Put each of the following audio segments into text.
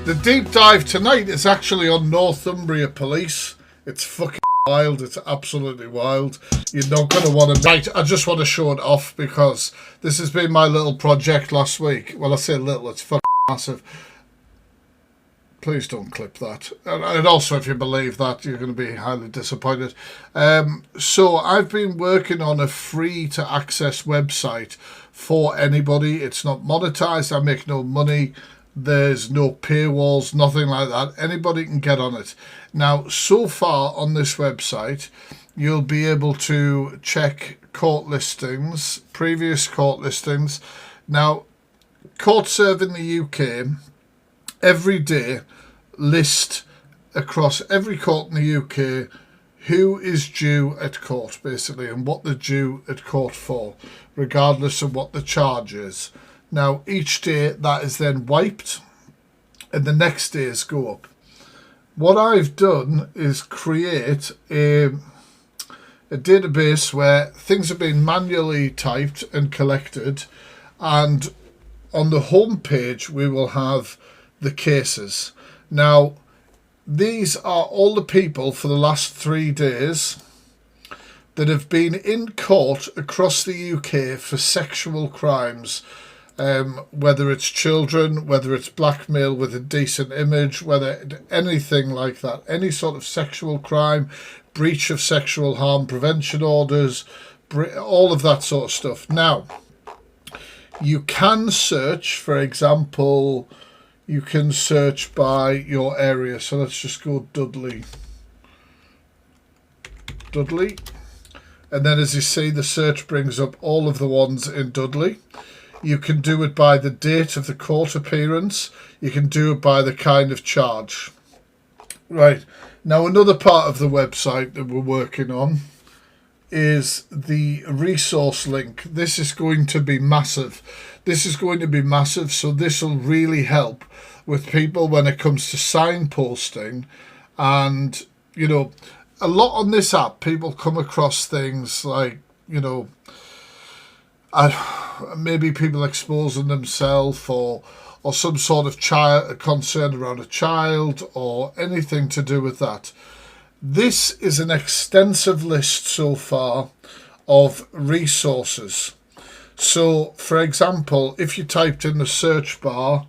The deep dive tonight is actually on Northumbria Police. It's fucking wild. It's absolutely wild. You're not going to want to... Right, I just want to show it off because this has been my little project last week. Well, I say little, it's fucking massive. Please don't clip that. And also, if you believe that, you're going to be highly disappointed. So I've been working on a free-to-access website for anybody. It's not monetized. I make no money. There's no paywalls, nothing like that. Anybody can get on it. Now, so far on this website, you'll be able to check court listings, previous court listings. Now, CourtServe in the UK, every day, list across every court in the UK who is due at court, basically, and what they're due at court for, regardless of what the charge is. Now, each day that is then wiped and the next days go up. What I've done is create a database where things have been manually typed and collected, and on the home page we will have the cases. Now, these are all the people for the last 3 days that have been in court across the UK for sexual crimes. Whether it's children, whether it's blackmail with a decent image, whether anything like that, any sort of sexual crime, breach of sexual harm prevention orders, all of that sort of stuff. Now, you can search, for example, you can search by your area. So let's just go Dudley. And then as you see, the search brings up all of the ones in Dudley. You can do it by the date of the court appearance. You can do it by the kind of charge. Right. Now, another part of the website that we're working on is the resource link. This is going to be massive. So this will really help with people when it comes to signposting. And, you know, a lot on this app, people come across things like, you know, maybe people exposing themselves or some sort of concern around a child or anything to do with that. This is an extensive list so far of resources. So, for example, if you typed in the search bar,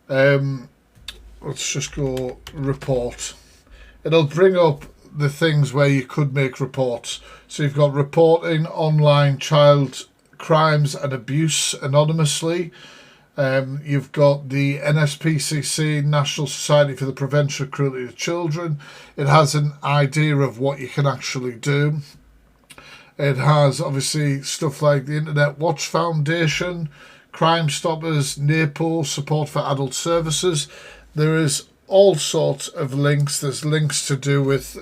let's just go report. It'll bring up the things where you could make reports. So you've got reporting online child crimes and abuse anonymously. You've got the NSPCC, National Society for the Prevention of Cruelty to Children. It has an idea of what you can actually do. It has obviously stuff like the Internet Watch Foundation, Crime Stoppers, NAPO, Support for Adult Services. There is all sorts of links. There's links to do with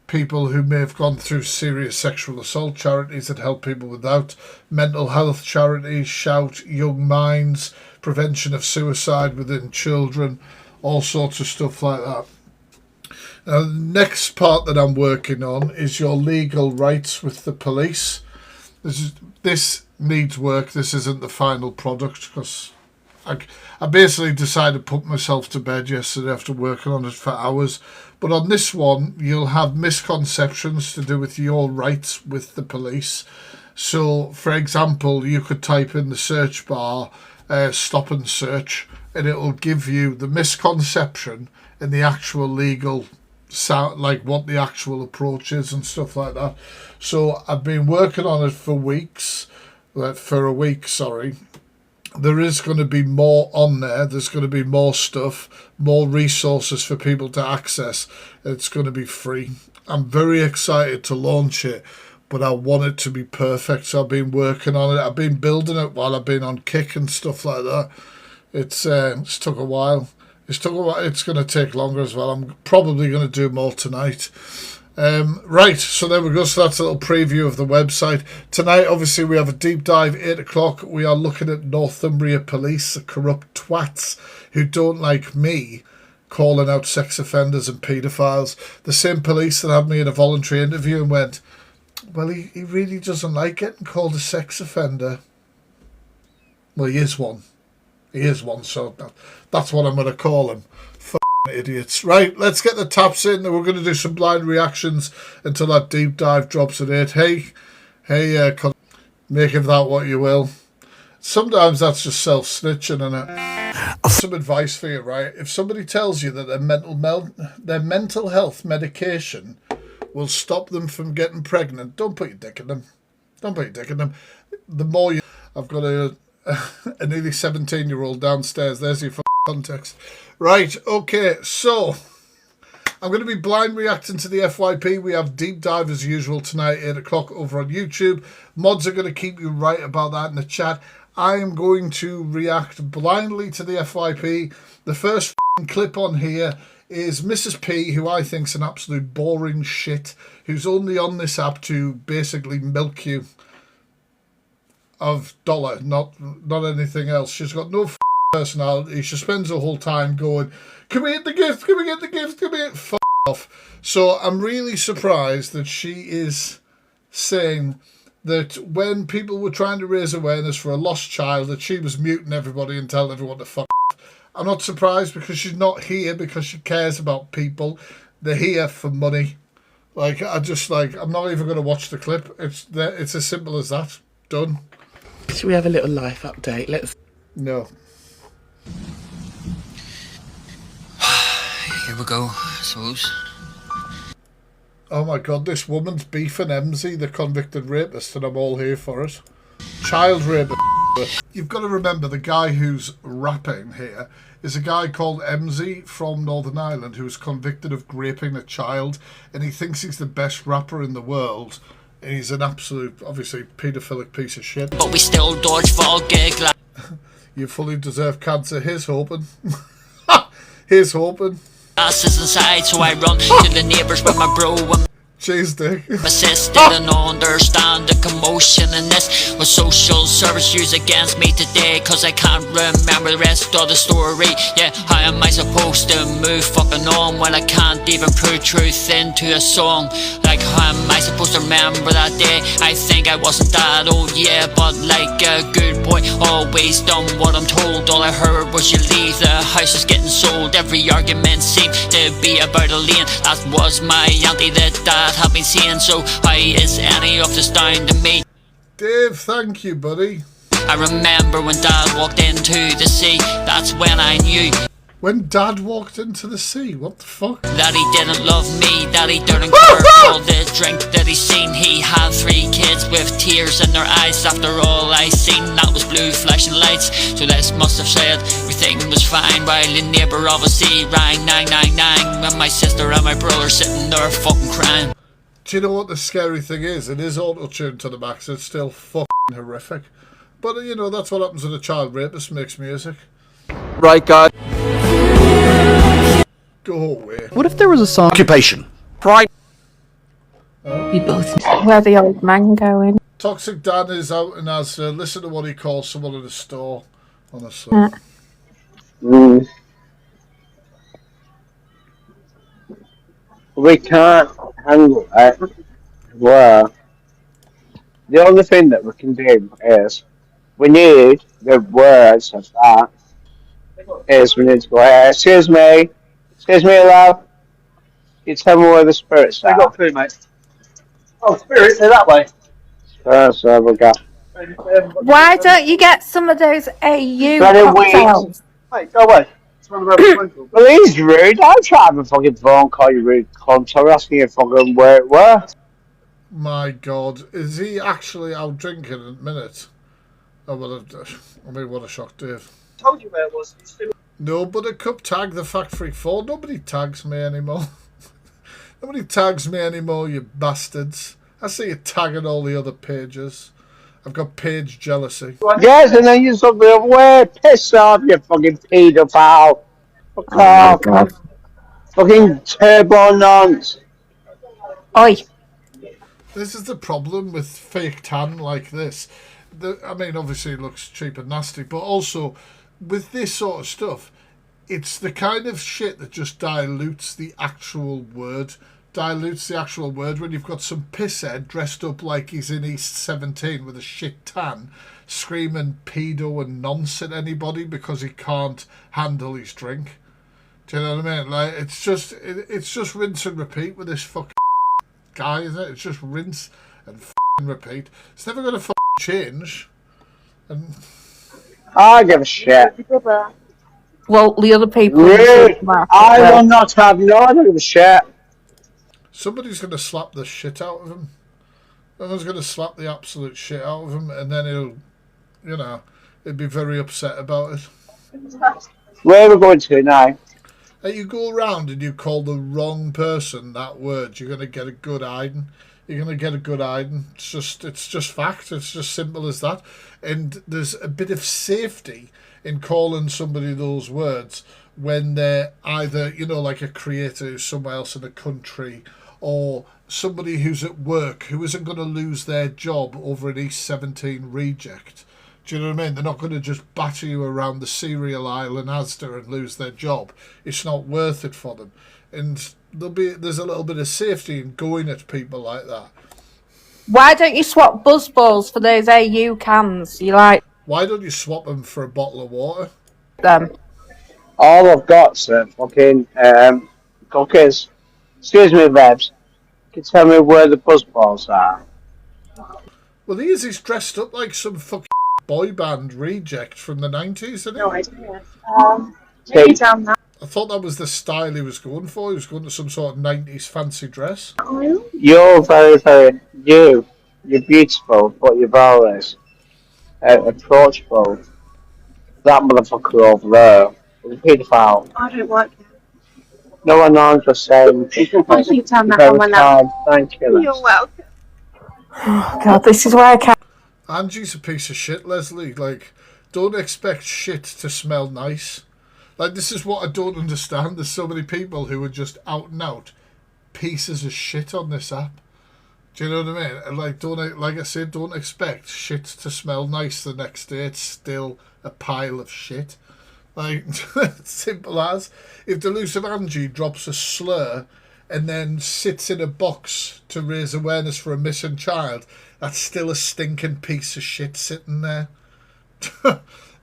people who may have gone through serious sexual assault, charities that help people without, mental health charities, Shout, Young Minds, prevention of suicide within children, all sorts of stuff like that. Now, the next part that I'm working on is your legal rights with the police. This needs work. This isn't the final product because I basically decided to put myself to bed yesterday after working on it for hours. But on this one, you'll have misconceptions to do with your rights with the police. So, for example, you could type in the search bar, stop and search, and it will give you the misconception and the actual legal sound, like what the actual approach is and stuff like that. So I've been working on it for a week, sorry. There is going to be more on there. There's going to be more stuff, more resources for people to access. It's going to be free. I'm very excited to launch it, but I want it to be perfect. So I've been working on it. I've been building it while I've been on Kick and stuff like that. It's took a while. It's going to take longer as well. I'm probably going to do more tonight. Right, so there we go. So that's a little preview of the website. Tonight, obviously, we have a deep dive, 8 o'clock. We are looking at Northumbria Police, the corrupt twats who don't like me calling out sex offenders and paedophiles. The same police that had me in a voluntary interview and went, well, he really doesn't like getting called a sex offender. Well, he is one. He is one, so that's what I'm going to call him. Idiots. Right, let's get the taps in. We're going to do some blind reactions until that deep dive drops at 8. Hey, make of that what you will. Sometimes that's just self-snitching, and some advice for you, right? If somebody tells you that their mental health medication will stop them from getting pregnant, don't put your dick in them. Don't put your dick in them. The more you... I've got a nearly 17-year-old downstairs. There's your context. Right, okay, so I'm going to be blind reacting to the FYP. We have deep dive as usual tonight, 8 o'clock over on YouTube. Mods are going to keep you right about that in the chat. I am going to react blindly to the FYP. The first clip on here is Mrs. P, who I think's an absolute boring shit, who's only on this app to basically milk you of dollar, not anything else. She's got no personality. She spends the whole time going, can we get the gift, can we get the gift, can we get... off. So I'm really surprised that she is saying that when people were trying to raise awareness for a lost child, that she was muting everybody and telling everyone to fuck off. I'm not surprised, because she's not here because she cares about people. They're here for money. Like, I'm not even going to watch the clip. It's as simple as that. Done. Should we have a little life update? Let's... No. Here we go, I suppose. Oh my god, this woman's beefing Emsy, the convicted rapist, and I'm all here for it. Child rapist. You've got to remember, the guy who's rapping here is a guy called Emsy from Northern Ireland who was convicted of raping a child, and he thinks he's the best rapper in the world. And he's an absolute, obviously, paedophilic piece of shit. But we still dodge for gig. You fully deserve cancer. Here's hoping. Here's hoping. Is inside, so I run to the neighbours with my bro and cheese dick. my sister didn't understand the commotion in this. Was social service used against me today? Cause I can't remember the rest of the story. Yeah, how am I supposed to move fucking on when I can't even put truth into a song? Like, how am I supposed to remember that day? I think I wasn't that old, yeah, but like a good boy, always done what I'm told. All I heard was you leave, the house is getting sold. Every argument seemed to be about a lane. That was my auntie that have been seeing, so why is any of this down to me? Dave, thank you, buddy. I remember when Dad walked into the sea, that's when I knew. When Dad walked into the sea, what the fuck? That he didn't love me, that he didn't care for the drink that he seen. He had 3 kids with tears in their eyes. After all I seen, that was blue flashing lights. So this must have said everything was fine, while the neighbour obviously rang 999, when my sister and my brother sitting there fucking crying. Do you know what the scary thing is? It is auto-tuned to the max. It's still fucking horrific. But, you know, that's what happens when a child rapist makes music. Right, guys. Go away. What if there was a song... Occupation. Pride. We both know where the old man going. Toxic Dan is out and has listen to what he calls someone in the store. Honestly. We can't handle it. Well, the only thing that we can do is we need the words of that. Is we need to go, excuse me, love. You tell me where the spirits are. I got food, mate. Oh, spirits, they're that way. Spirits, there we go. Why don't you get some of those AU Very cocktails? Mate, go away. Well, he's rude. I'm trying to have a fucking phone call, you rude cunt. I'm asking you fucking where it were. My God, is he actually out drinking in a minute? Oh, well, I mean, what a shock, Dave. I told you where it was. No, but a cup tag the Fact Freak 4. Nobody tags me anymore. Nobody tags me anymore, you bastards. I see you tagging all the other pages. I've got page jealousy. Yes, and then you something away. Piss off, you fucking paedophile. Fuck off. God. Fucking turbo nonce. Oi. This is the problem with fake tan like this. I mean, obviously it looks cheap and nasty, but also with this sort of stuff, it's the kind of shit that just dilutes the actual word dilutes the actual word when you've got some pisshead dressed up like he's in East 17 with a shit tan, screaming pedo and nonce at anybody because he can't handle his drink. Do you know what I mean? Like, it's just rinse and repeat with this fucking guy, isn't it? It's just rinse and fucking repeat. It's never going to fucking change. And I give a shit. Well, the other people. Really? I will not have no. I don't give a shit. somebody's going to slap the shit out of him. Someone's going to slap the absolute shit out of him, and then he'll, you know, he'll be very upset about it. Where are we going to now? You go around and you call the wrong person that word, you're going to get a good hiding. You're going to get a good hiding. It's just fact. It's just simple as that. And there's a bit of safety in calling somebody those words when they're either, you know, like a creator who's somewhere else in the country, or somebody who's at work who isn't going to lose their job over an East 17 reject. Do you know what I mean? They're not going to just batter you around the cereal aisle in Asda and lose their job. It's not worth it for them. And there's a little bit of safety in going at people like that. Why don't you swap buzz balls for those AU cans? You like Why don't you swap them for a bottle of water? them? All I've got's fucking cookies. Excuse me, babes. Can you tell me where the buzzballs are? Well, he's dressed up like some fucking boy band reject from the 90s, isn't he? No idea. Maybe down that. I thought that was the style he was going for. He was going to some sort of 90s fancy dress. You're very, very You're beautiful, but you're always approachable. That motherfucker over there is a paedophile. I don't work here. No, I'm just saying. I think down that Very one kind. Thank you. You're welcome. God, this is why I can't. Angie's a piece of shit, Leslie. Like, don't expect shit to smell nice. Like, this is what I don't understand. There's so many people who are just out and out pieces of shit on this app. Do you know what I mean? And like I said, don't expect shit to smell nice the next day. It's still a pile of shit. Like, simple as. If Delusive Angie drops a slur and then sits in a box to raise awareness for a missing child, that's still a stinking piece of shit sitting there.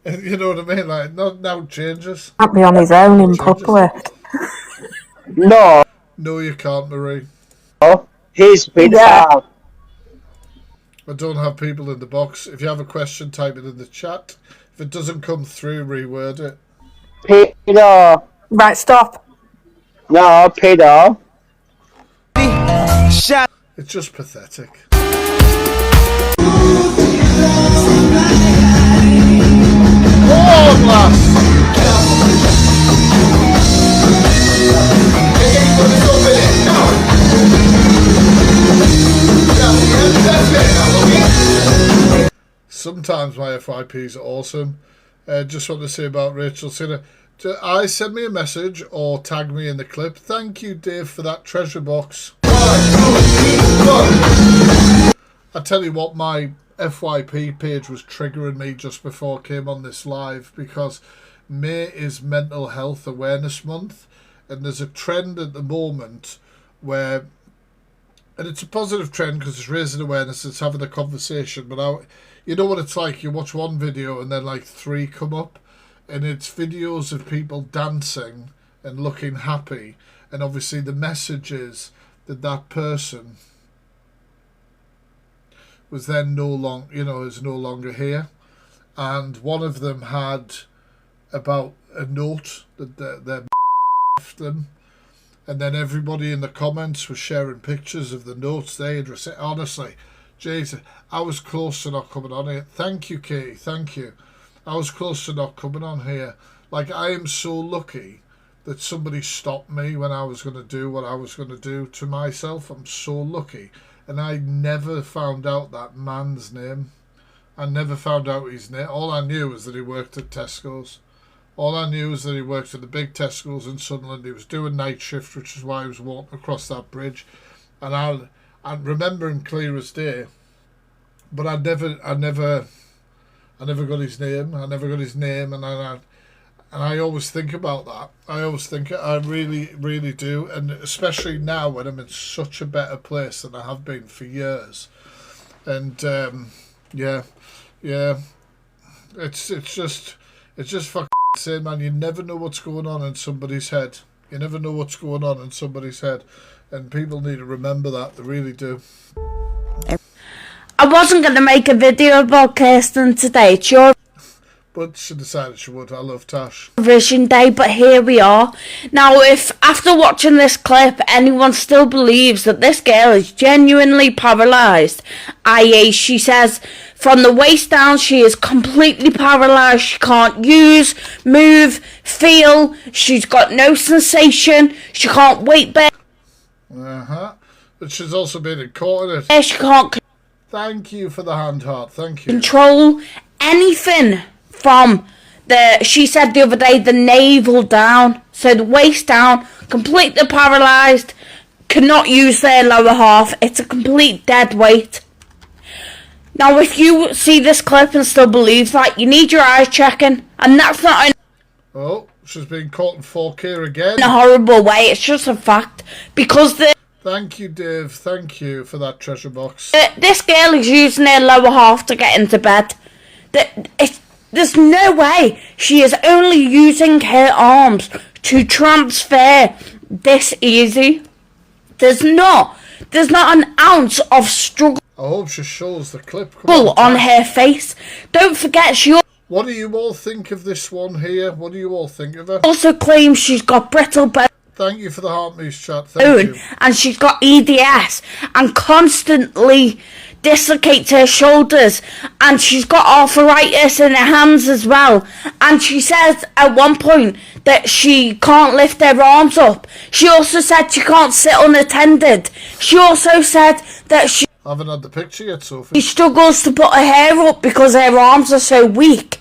You know what I mean? Like, now changes. Can't be on his own in public. No. No, you can't, Marie. He's a paedophile. I don't have people in the box. If you have a question, type it in the chat. If it doesn't come through, reword it. Pedo. Right, stop. No, pedo. It's just pathetic. Oh, blast! Sometimes my FYPs are awesome. Just want to say about Rachel Sinner. I send me a message or tag me in the clip. Thank you, Dave, for that treasure box. I tell you what, my FYP page was triggering me just before I came on this live, because May is Mental Health Awareness Month, and there's a trend at the moment where, and it's a positive trend because it's raising awareness, it's having a conversation, but you know what it's like, you watch one video and then like 3 come up, and it's videos of people dancing and looking happy, and obviously the message is that that person was then is no longer here. And one of them had about a note that they left them, and then everybody in the comments was sharing pictures of the notes they had received. Honestly, Jesus, I was close to not coming on here. Thank you, Katie, thank you. I was close to not coming on here. Like, I am so lucky that somebody stopped me when I was going to do what I was going to do to myself. I'm so lucky. And I never found out that man's name. I never found out his name. All I knew was that he worked at Tesco's. All I knew was that he worked at the big Tesco's in Sunderland. He was doing night shift, which is why he was walking across that bridge. And I remember him clear as day. But I never got his name. I never got his name. And And I always think about that. I really, really do. And especially now when I'm in such a better place than I have been for years. And yeah. It's just fucking insane, man. You never know what's going on in somebody's head. You never know what's going on in somebody's head. And people need to remember that. They really do. I wasn't going to make a video about Kirsten today. It's your But she decided she would. I love Tash. Vision Day, but here we are. Now, if after watching this clip, anyone still believes that this girl is genuinely paralysed, i.e. she says from the waist down she is completely paralysed, she can't use, move, feel, she's got no sensation, she can't weight bear. But she's also been in court in it. She can't Thank you for the hand heart. Thank you. control anything from she said the other day, the navel down, so the waist down, completely paralysed, cannot use their lower half. It's a complete dead weight. Now, if you see this clip and still believe that, you need your eyes checking, and that's not Oh, she's been caught in 4K again. in a horrible way. It's just a fact, because Thank you, Dave. Thank you for that treasure box. this girl is using her lower half to get into bed. There's no way she is only using her arms to transfer this easy. There's not an ounce of struggle I hope she shows the clip. Come on her face. Don't forget, she What do you all think of this one here? What do you all think of her? also claims she's got brittle bone. Thank you for the heart moose chat. Thank you. And she's got EDS and constantly dislocates her shoulders, and she's got arthritis in her hands as well. And she says at one point that she can't lift her arms up. She also said she can't sit unattended. She also said that she I haven't had the picture yet, Sophie. She struggles to put her hair up because her arms are so weak.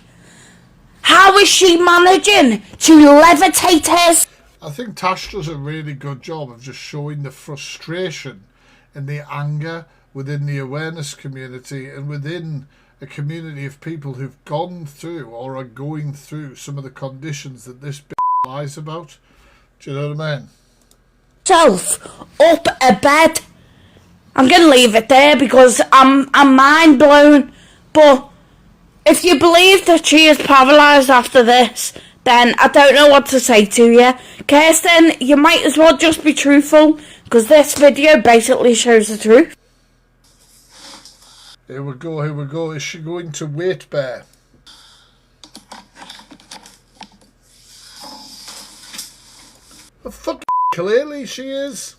How is she managing to levitate her? I think Tash does a really good job of just showing the frustration and the anger within the awareness community and within a community of people who've gone through or are going through some of the conditions that this lies about. Do you know what I mean? Self up a bed. I'm gonna leave it there because I'm mind blown. But if you believe that she is paralysed after this, then I don't know what to say to you. Kirsten, you might as well just be truthful, because this video basically shows the truth. Here we go, here we go. Is she going to weight bear? Well, fucking clearly she is.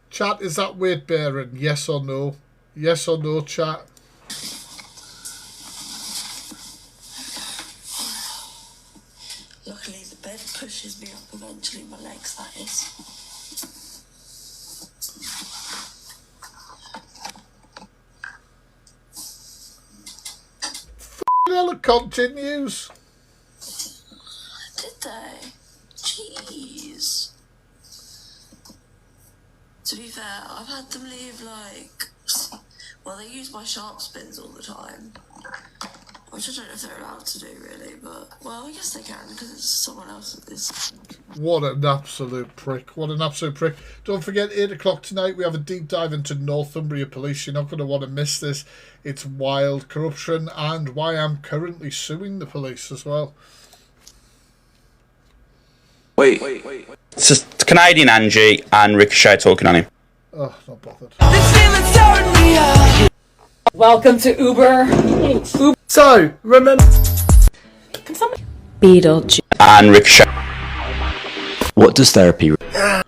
Chat, is that weight bearing? Yes or no? Yes or no, chat? Luckily the bed pushes me up eventually, my legs that is. Hell, it continues. Did they? Jeez. To be fair, I've had them leave well, they use my sharp spins all the time. Which I don't know if they're allowed to do really, but, well, I guess they can because it's someone else's. What an absolute prick. What an absolute prick. Don't forget, 8 o'clock tonight, we have a deep dive into Northumbria Police. You're not going to want to miss this. It's wild. Corruption and why I'm currently suing the police as well. Wait. It's just Canadian Angie and Ricochet talking on him. Oh, not bothered. Welcome to Uber. So, remember... Can somebody... Beetlejuice. And Ricochet. What does therapy... For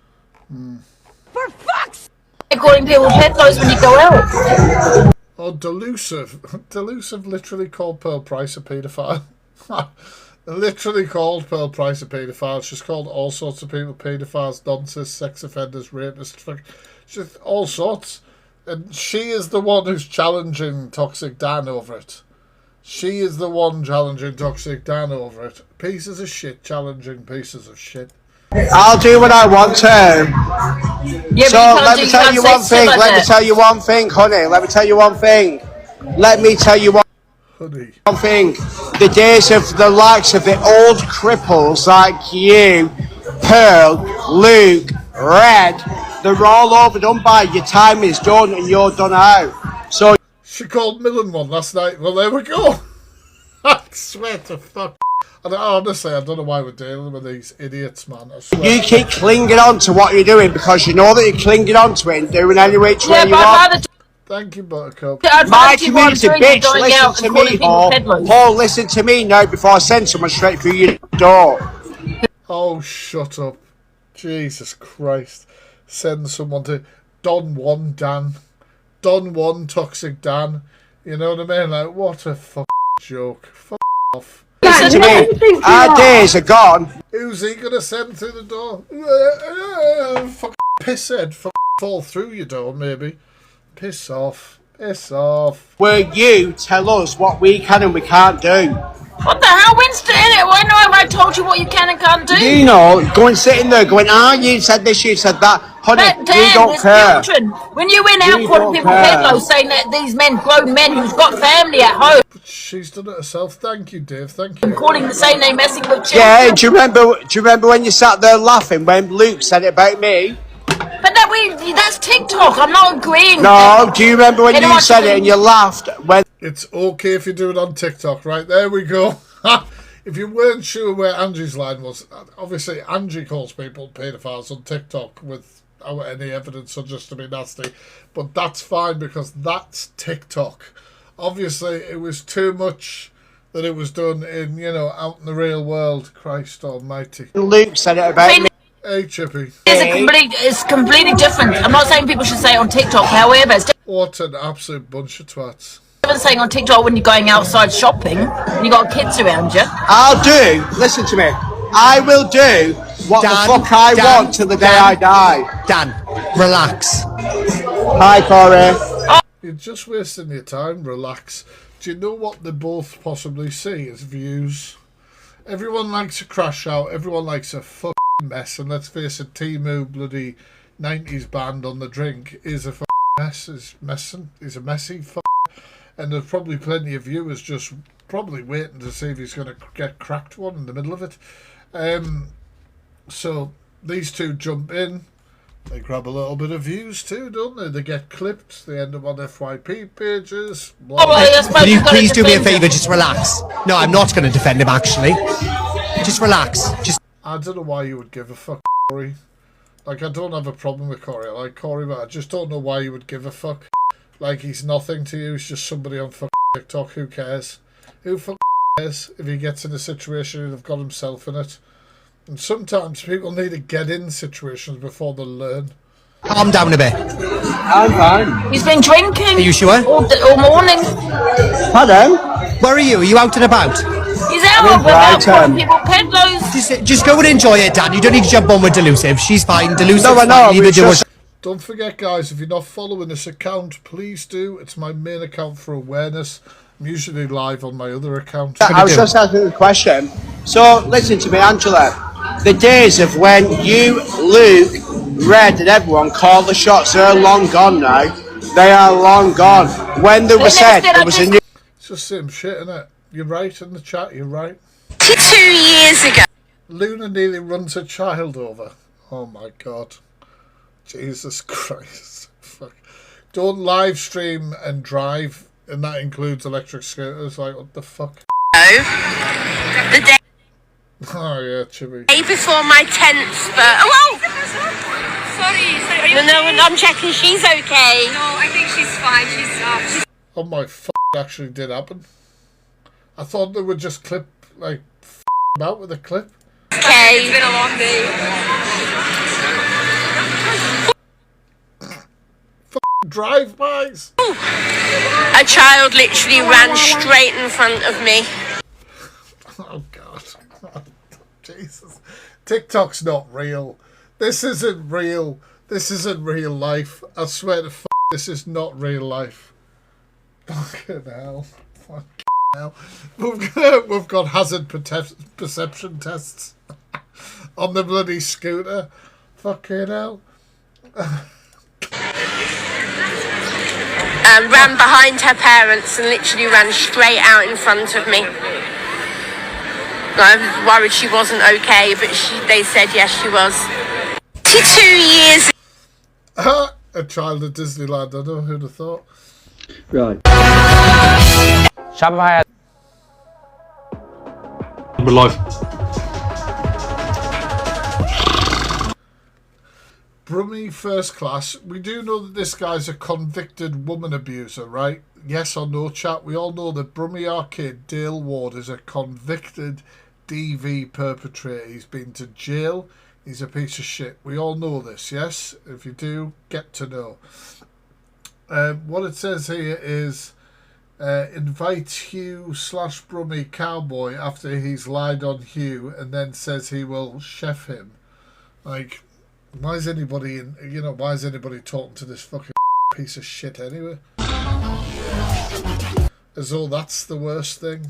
fuck's sake! Calling people's headphones when you go out. Oh, Delusive. Delusive literally called Pearl Price a paedophile. Literally called Pearl Price a paedophile. She's called all sorts of people paedophiles, nonsense, sex offenders, rapists, just all sorts. And she is the one who's challenging Toxic Dan over it. She is the one challenging Toxic Dan over it. Pieces of shit challenging pieces of shit. I'll do what I want to. Yeah, So let me tell you one thing. Let me tell you one thing, honey. Let me tell you one thing. Let me tell you one thing. The days of the likes of the old cripples like you, Pearl, Luke, Red, they're all overdone by. Your time is done and you're done out. So she called Millen one last night. Well, there we go. I swear to fuck. Honestly, I don't know why we're dealing with these idiots, man. I swear. You keep clinging on to what you're doing because you know that you're clinging on to it and doing any which way you want. Thank you, Buttercup. My community, bitch, listen to me, whore, listen to me now before I send someone straight through your door. Oh, shut up. Jesus Christ. Send someone to Don 1 Dan. Don 1 Toxic Dan. You know what I mean? Like, what a fuck joke. Fuck off. Listen to me, our days are gone. Who's he gonna send through the door? Fuck pisshead. Fuck fall through your door, maybe. Piss off. Piss off. Where you tell us what we can and we can't do. What the hell, Winston? Why have I told you what you can and can't do? You know, going sitting there going, you said this, you said that. Honey, we don't care. Children. When you went out calling people peddlers, saying that these men, grown men who's got family at home. But she's done it herself. Thank you, Dave. Thank you. Calling the same name, messing with children. Yeah, do you remember when you sat there laughing when Luke said it about me? But that's TikTok. I'm not agreeing. No, do you remember when you said it and you laughed when... It's okay if you do it on TikTok, right? There we go. If you weren't sure where Angie's line was, obviously Angie calls people paedophiles on TikTok without any evidence or just to be nasty. But that's fine because that's TikTok. Obviously, it was too much that it was done in, out in the real world. Christ almighty. Luke said it about me. Hey, Chippy. It's completely different. I'm not saying people should say it on TikTok, however, it's what an absolute bunch of twats. I'm saying on TikTok when you're going outside shopping and you got kids around you. Listen to me, I will do what the fuck I want till the day I die. Dan, relax. Hi, Corey. You're just wasting your time, relax. Do you know what they both possibly see as views? Everyone likes a crash out, everyone likes a fucking mess, and let's face it, Timu, bloody 90s band on the drink, is a fucking mess, he's a messy fuck. And there's probably plenty of viewers just probably waiting to see if he's going to get cracked one in the middle of it. So these two jump in. They grab a little bit of views too, don't they? They get clipped. They end up on FYP pages. Can you please do me a favour? Just relax. No, I'm not going to defend him, actually. Just relax. I don't know why you would give a fuck, Corey. Like, I don't have a problem with Corey. I like Corey, but I just don't know why you would give a fuck. Like, he's nothing to you. He's just somebody on fucking TikTok. Who cares? Who fucking cares if he gets in a situation and have got himself in it? And sometimes people need to get in situations before they learn. Calm down a bit. I'm fine. He's been drinking. Are you sure? All morning. Pardon? Where are you? Are you out and about? He's out without calling people peddlers. Just go and enjoy it, Dan. You don't need to jump on with Delusive. She's fine. Delusive's No, I know. Don't forget, guys, if you're not following this account, please do. It's my main account for awareness. I'm usually live on my other account. I was just asking a question. So, listen to me, Angela. The days of when you, Luke, Red and everyone called the shots, they're long gone now. They are long gone. When they were said, there was a new... It's just same shit, innit? You're right in the chat, you're right. 2 years ago. Luna nearly runs a child over. Oh my god. Jesus Christ. Fuck. Don't live stream and drive, and that includes electric scooters. Like, what the fuck? The day Oh yeah, Chibi. before my 10th birthday. Oh, whoa! Sorry. No, I'm checking she's okay. No, I think she's fine. She's Oh my fuck, actually did happen. I thought they would just clip, like, about with a clip. okay. It's been a long day. Drive-bys. A child literally ran straight in front of me. Oh god. Jesus. TikTok's not real. This isn't real. This isn't real life. I swear to f***, this is not real life. Fucking hell. Fucking hell. We've got hazard perception tests on the bloody scooter. Fucking hell. Ran behind her parents and literally ran straight out in front of me. I was worried she wasn't okay, but they said yes, she was. 22 years. A child at Disneyland, I know, who'd have thought. Right. Shopify has We're live. Brummy First Class, we do know that this guy's a convicted woman abuser, right? Yes or no, chat? We all know that Brummy Arcade Dale Ward is a convicted DV perpetrator. He's been to jail. He's a piece of shit. We all know this, yes? If you do, get to know. What it says here is invite Hugh/Brummy Cowboy after he's lied on Hugh and then says he will chef him. Like, why is anybody why is anybody talking to this fucking piece of shit anyway? As though that's the worst thing.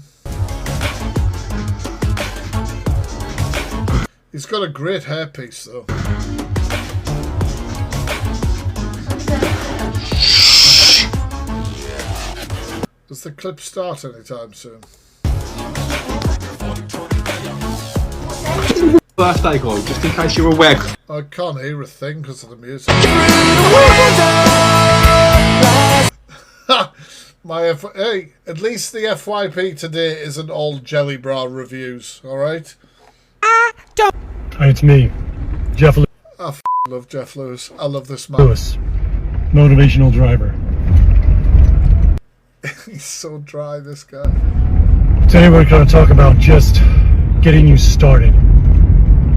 He's got a great hairpiece though. Does the clip start anytime soon? Birthday call, just in case you're aware. I can't hear a thing because of the music. Hey, at least the FYP today isn't all jelly bra reviews, alright? Hi, it's me, Jeff Lewis. I love Jeff Lewis. I love this man. Lewis, motivational driver. He's so dry, this guy. Today we're going to talk about just getting you started,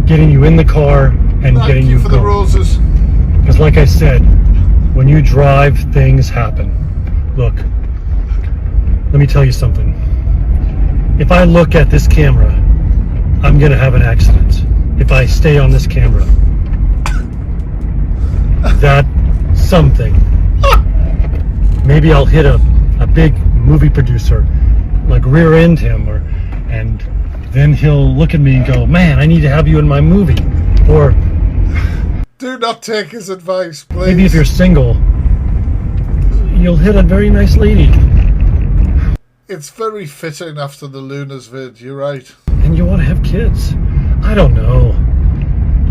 getting you in the car, and getting you for going. The roses. Because like I said, when you drive, things happen. Look, let me tell you something. If I look at this camera, I'm going to have an accident. If I stay on this camera, that something. Maybe I'll hit a big movie producer, like rear end him, and then he'll look at me and go, man, I need to have you in my movie. Or do not take his advice, please. Maybe if you're single, you'll hit a very nice lady. It's very fitting after the Luna's vid, you're right. And you want to have kids. I don't know.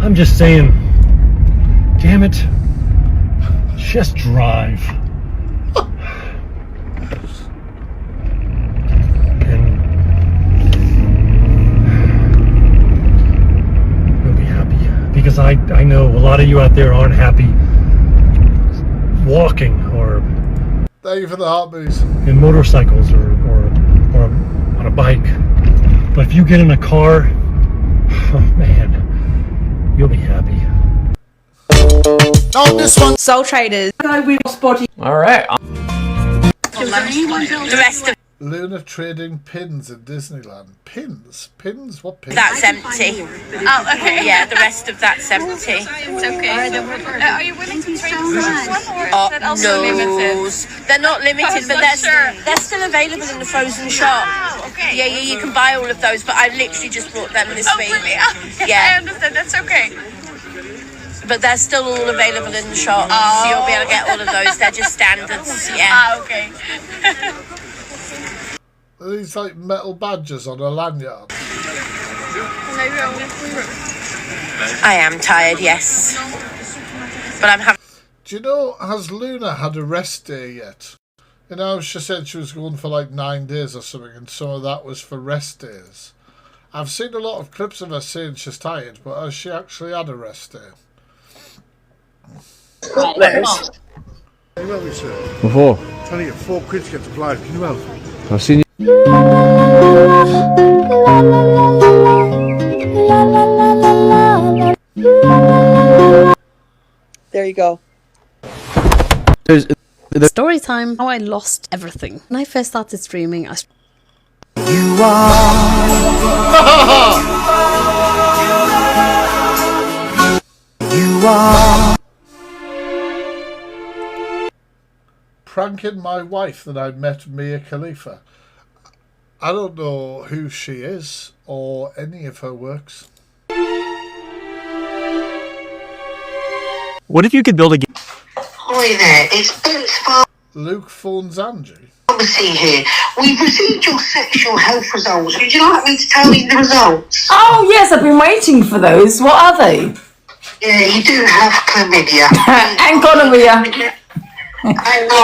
I'm just saying, damn it, just drive. And you'll be happy. Because I know a lot of you out there aren't happy walking or thank you for the heartbeats. In motorcycles or on a bike. But if you get in a car, oh man, you'll be happy. On this one, Soul Traders. Alright. The rest of Luna trading pins in Disneyland. Pins? Pins? What pins? that's empty. Oh, okay. Yeah, the rest of that's empty. It's okay. Are you willing to trade for this one, or is that also No, limited? they're not limited, but sure. they're still available in the frozen shop. Oh, okay. Yeah, you can buy all of those, but I literally just bought them this week. Really? Yeah. I understand. That's okay. But they're still all available in the shop, so you'll be able to get all of those. They're just standards, yeah. Okay. Are these like metal badges on a lanyard? I am tired, yes. But I'm having... Do you know, has Luna had a rest day yet? You know, she said she was going for like 9 days or something, and some of that was for rest days. I've seen a lot of clips of her saying she's tired, but has she actually had a rest day? Liz. Can you help me, sir? Before? Trying to get 4 quid to get to Blythe. Can you help? I've seen you. There you go. Story time. How I lost everything. When I first started streaming, You are. Pranking my wife that I met Mia Khalifa. I don't know who she is or any of her works. What if you could build a game? Hi there, it's Feuds Luke phones Angie. Pharmacy here. We've received your sexual health results. Would you like me to tell you the results? Oh yes, I've been waiting for those. What are they? Yeah, you do have chlamydia. And gonorrhea.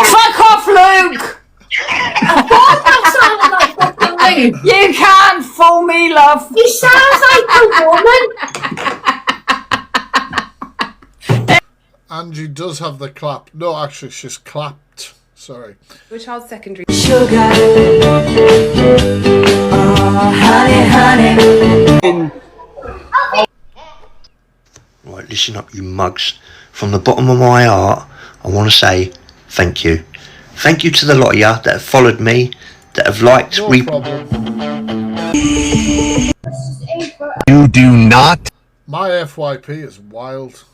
Fuck off, Luke! You can't fool me, love. You sound like a woman. Angie does have the clap. No, actually, she's clapped. Sorry. To a child's secondary. Sugar. Oh, honey, honey. Right, listen up, you mugs. From the bottom of my heart, I want to say thank you. Thank you to the lot of you that have followed me, that have liked, You do not My FYP is wild.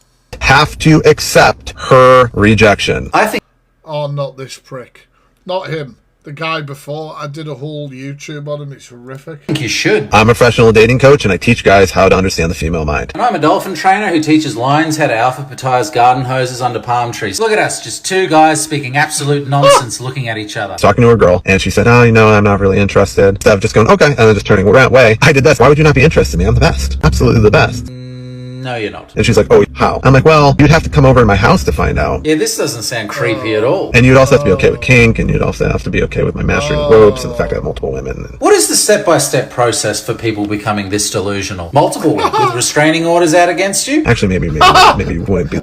have to accept her rejection. I think. Oh, not this prick. Not him. The guy before. I did a whole YouTube on him. It's horrific. I think you should. I'm a professional dating coach and I teach guys how to understand the female mind. And I'm a dolphin trainer who teaches lions how to alphabetize garden hoses under palm trees. Look at us, just two guys speaking absolute nonsense looking at each other. Talking to a girl and she said, oh, you know, I'm not really interested. Instead of just going, okay, and then just turning away. I did this. Why would you not be interested in me? I'm the best. Absolutely the best. No, you're not. And she's like, oh, how? I'm like, well, you'd have to come over to my house to find out. Yeah, this doesn't sound creepy at all. And you'd also have to be okay with kink, and you'd also have to be okay with my mastering ropes and the fact I have multiple women. What is the step-by-step process for people becoming this delusional? Multiple women with restraining orders out against you? Actually, maybe you wouldn't be.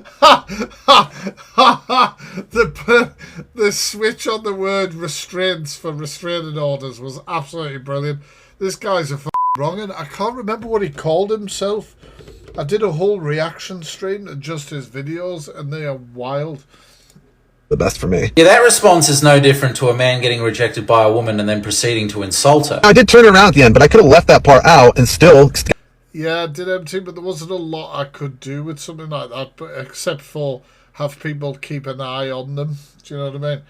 The switch on the word restraints for restraining orders was absolutely brilliant. This guy's a wrong, and I can't remember what he called himself. I did a whole reaction stream to just his videos, and they are wild. The best for me. Yeah, that response is no different to a man getting rejected by a woman and then proceeding to insult her. I did turn around at the end, but I could have left that part out and still. Yeah, I did empty, but there wasn't a lot I could do with something like that, but except for have people keep an eye on them. Do you know what I mean?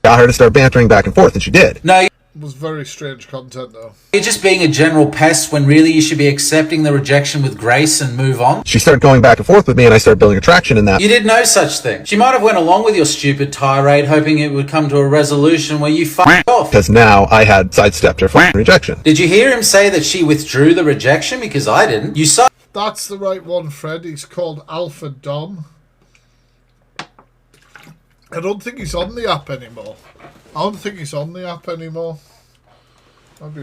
Got her to start bantering back and forth, and she did. No, it was very strange content, though. You're just being a general pest when really you should be accepting the rejection with grace and move on. She started going back and forth with me, and I started building attraction in that. You did no such thing. She might have went along with your stupid tirade, hoping it would come to a resolution where you fucked off. Because now I had sidestepped her for rejection. Did you hear him say that she withdrew the rejection? Because I didn't. You saw. That's the right one, Fred. He's called Alpha Dom. I don't think he's on the app anymore.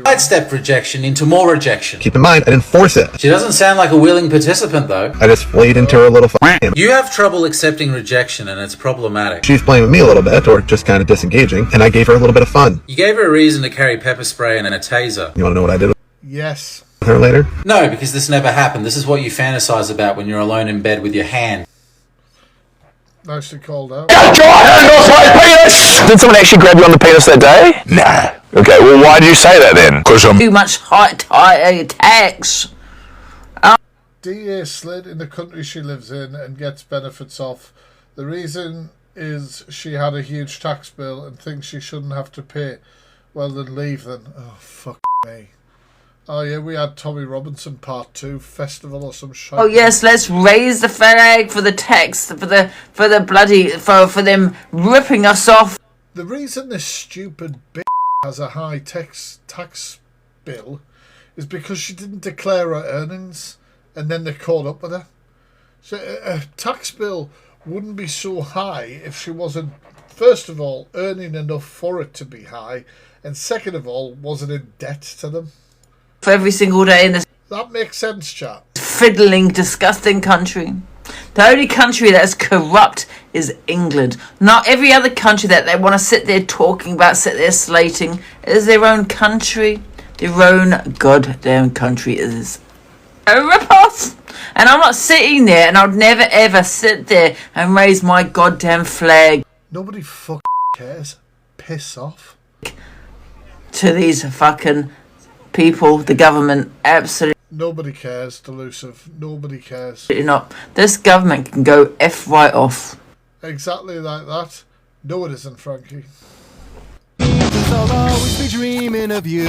Sidestep rejection into more rejection. Keep in mind, I didn't force it. She doesn't sound like a willing participant, though. I just played into her little game. You have trouble accepting rejection, and it's problematic. She's playing with me a little bit, or just kind of disengaging, and I gave her a little bit of fun. You gave her a reason to carry pepper spray and a taser. You want to know what I did with Yes. her later? No, because this never happened. This is what you fantasize about when you're alone in bed with your hand. Nicely called out. Get your hand off my penis! Did someone actually grab you on the penis that day? Nah. Okay, well, why did you say that then? Because I'm too much high tax. DA slid in the country she lives in and gets benefits off. The reason is she had a huge tax bill and thinks she shouldn't have to pay. Well, then leave then. Oh, fuck me. Oh yeah, we had Tommy Robinson Part 2 festival or some shit. Oh yes, let's raise the flag for the tax, for them ripping us off. The reason this stupid bitch has a high tax bill is because she didn't declare her earnings, and then they caught up with her. So a tax bill wouldn't be so high if she wasn't, first of all, earning enough for it to be high, and second of all, wasn't in debt to them. For every single day in this. That makes sense, chat. Fiddling, disgusting country. The only country that's corrupt is England. Not every other country that they want to sit there talking about, sit there slating, is their own country. Their own goddamn country is a rip-off. And I'm not sitting there, and I'd never ever sit there and raise my goddamn flag. Nobody fucking cares. Piss off. To these fucking people, the government, absolutely. Nobody cares, Delusive. Nobody cares. Not. This government can go F right off. Exactly like that. No, it isn't, Frankie. I'll always be dreaming of you.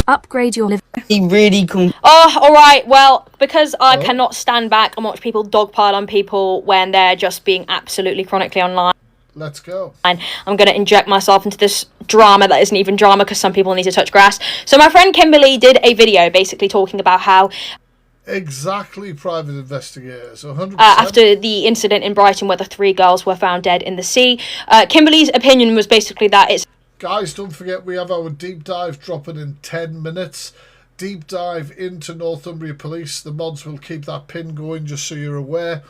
Upgrade your live. He really cool. Oh, alright, well, because I cannot stand back and watch people dogpile on people when they're just being absolutely chronically online. Let's go. I'm going to inject myself into this drama that isn't even drama because some people need to touch grass. So my friend Kimberly did a video basically talking about how... Exactly, private investigators, 100%. After the incident in Brighton where the 3 girls were found dead in the sea, Kimberly's opinion was basically that it's... Guys, don't forget we have our deep dive dropping in 10 minutes. Deep dive into Northumbria Police. The mods will keep that pin going just so you're aware.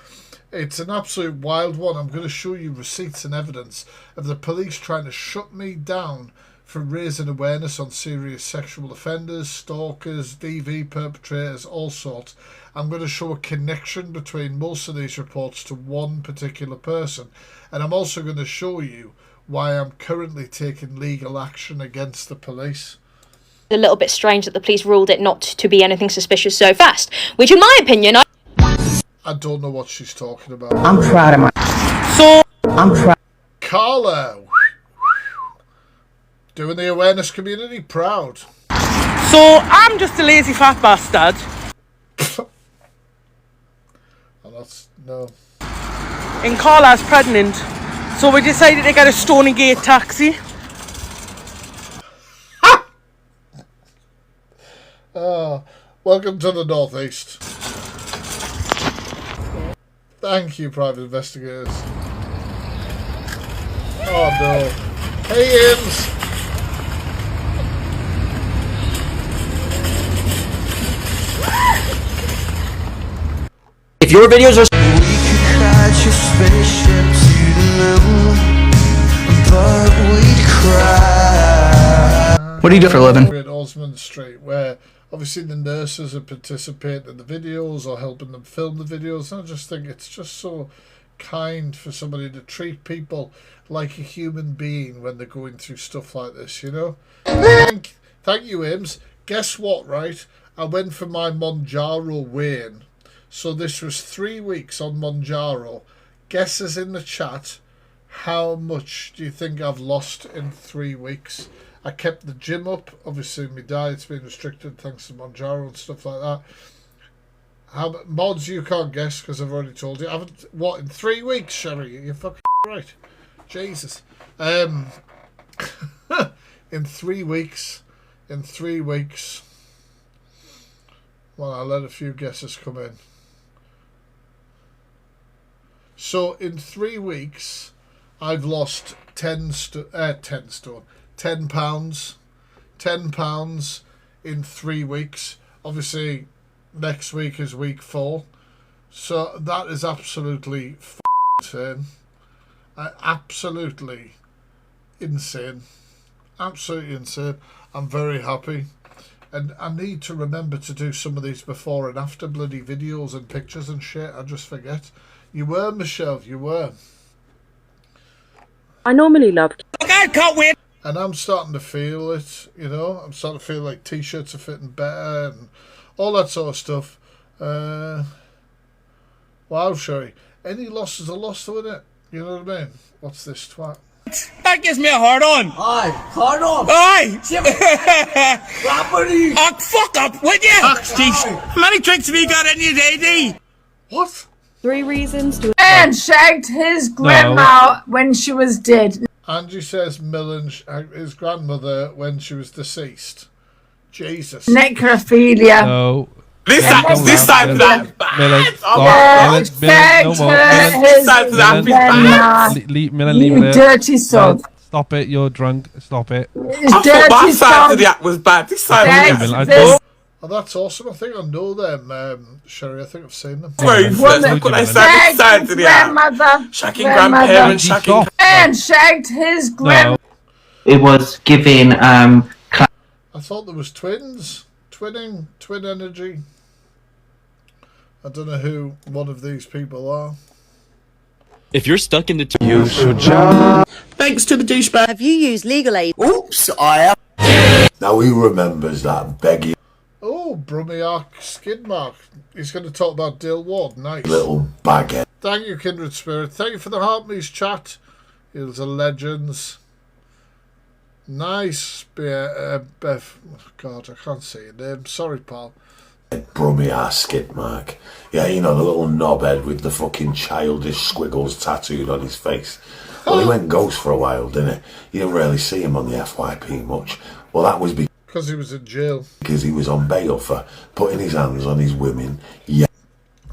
It's an absolute wild one. I'm going to show you receipts and evidence of the police trying to shut me down for raising awareness on serious sexual offenders, stalkers, DV perpetrators, all sorts. I'm going to show a connection between most of these reports to one particular person. And I'm also going to show you why I'm currently taking legal action against the police. A little bit strange that the police ruled it not to be anything suspicious so fast, which in my opinion... I don't know what she's talking about. I'm proud of my... I'm proud. Carla! Doing the awareness community proud. So, I'm just a lazy fat bastard. And that's... no. And Carla's pregnant. So we decided to get a Stony Gate taxi. Welcome to the Northeast. Thank you, private investigators. Oh no. Hey, Ims! If your videos are... What do you do for a living? In Osmond Street, where obviously the nurses are participating in the videos or helping them film the videos. And I just think it's just so kind for somebody to treat people like a human being when they're going through stuff like this, you know? Thank you, Ims. Guess what, right? I went for my Mounjaro weigh-in. So this was 3 weeks on Mounjaro. Guesses in the chat, how much do you think I've lost in 3 weeks? I kept the gym up. Obviously, my diet's been restricted thanks to Mounjaro and stuff like that. How mods you can't guess because I've already told you. I haven't. What, in 3 weeks, Sherry? You're fucking right. Jesus. In 3 weeks. In 3 weeks. Well, I'll let a few guesses come in. So in 3 weeks, I've lost 10 pounds. 10 pounds in 3 weeks. Obviously, next week is week 4. So that is absolutely insane. Absolutely insane. Absolutely insane. I'm very happy. And I need to remember to do some of these before and after bloody videos and pictures and shit. I just forget. You were, Michelle. You were. I normally love... I can't wait! And I'm starting to feel it, you know. I'm starting to feel like t-shirts are fitting better and all that sort of stuff. Wow, Sherry. Any loss is a loss, though, isn't it? You know what I mean? What's this twat? That gives me a hard on. Aye, hard on. Aye. Property. Oh, fuck up, would you? How many drinks have you got in your day? What? 3 reasons to... And shagged his grandma when she was dead. Angie says Millen his grandmother when she was deceased. Jesus. Necrophilia. No. This time that. Millen, You dirty soul. Stop it, you're drunk. Stop it. I thought my side of the act was bad. This side of the act. Oh, that's awesome. I think I know them, Sherry. I think I've seen them. Look what I said. Side to the act. Shacking grandparents. Shacking. And shagged his grandma. It was giving... I thought there was twins. Twin energy. I don't know who one of these people are. If you're stuck in the... You should jump. Thanks to the douchebag. Have you used legal aid? Oops, I have. Now he remembers that beggy Oh, Brummy skid mark. He's going to talk about Dale Ward. Nice. little baghead. Thank you, Kindred Spirit. Thank you for the Heartme's chat. Here's a legends. Nice, Beth. Oh, God, I can't say your name. Sorry, pal. Brummy ass skid mark. Yeah, you know, the little knobhead with the fucking childish squiggles tattooed on his face. Well, he went ghost for a while, didn't he? You didn't really see him on the FYP much. Well, that was because he was in jail. Because he was on bail for putting his hands on his women. Yeah.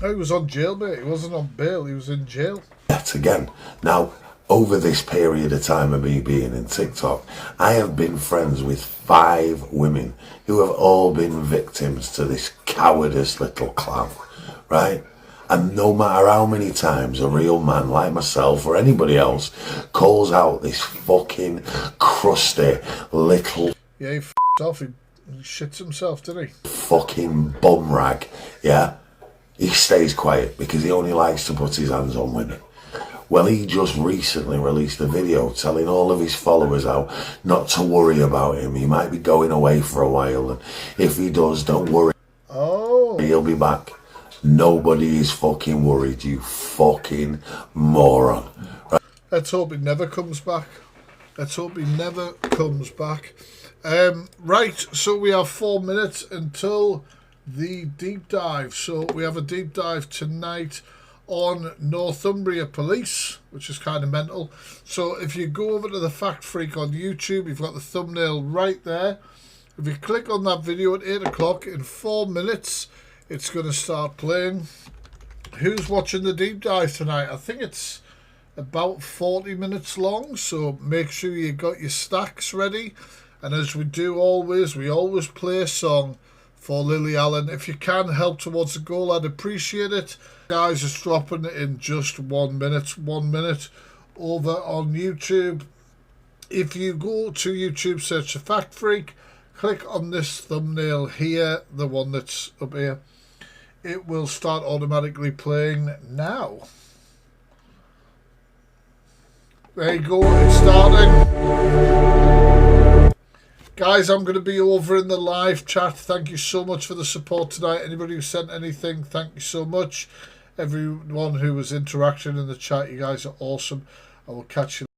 Oh, he was on jail, mate. He wasn't on bail. He was in jail. Yet again. Now, over this period of time of me being in TikTok, I have been friends with 5 women who have all been victims to this cowardice little clown, right? And no matter how many times a real man like myself or anybody else calls out this fucking crusty little... Yeah, he f***ed off. He shits himself, didn't he? Fucking bum rag, yeah? He stays quiet because he only likes to put his hands on women. Well, he just recently released a video telling all of his followers out not to worry about him. He might be going away for a while, and if he does, don't worry. Oh. He'll be back. Nobody is fucking worried, you fucking moron. Right? Let's hope he never comes back. Let's hope he never comes back. Right, so we have 4 minutes until the deep dive. So we have a deep dive tonight on Northumbria Police, which is kind of mental. So if you go over to The Fact Freak on YouTube, you've got the thumbnail right there. If you click on that video at 8 o'clock, in 4 minutes, it's going to start playing. Who's watching the deep dive tonight? I think it's about 40 minutes long, so make sure you got your stacks ready. And as we do always, we always play a song for Lily Allen. If you can help towards the goal, I'd appreciate it. Guys, it's dropping in just 1 minute. 1 minute over on YouTube. If you go to YouTube, search The Fact Freak, click on this thumbnail here, the one that's up here. It will start automatically playing now. There you go, it's starting. Guys, I'm going to be over in the live chat. Thank you so much for the support tonight. Anybody who sent anything, thank you so much. Everyone who was interacting in the chat, you guys are awesome. I will catch you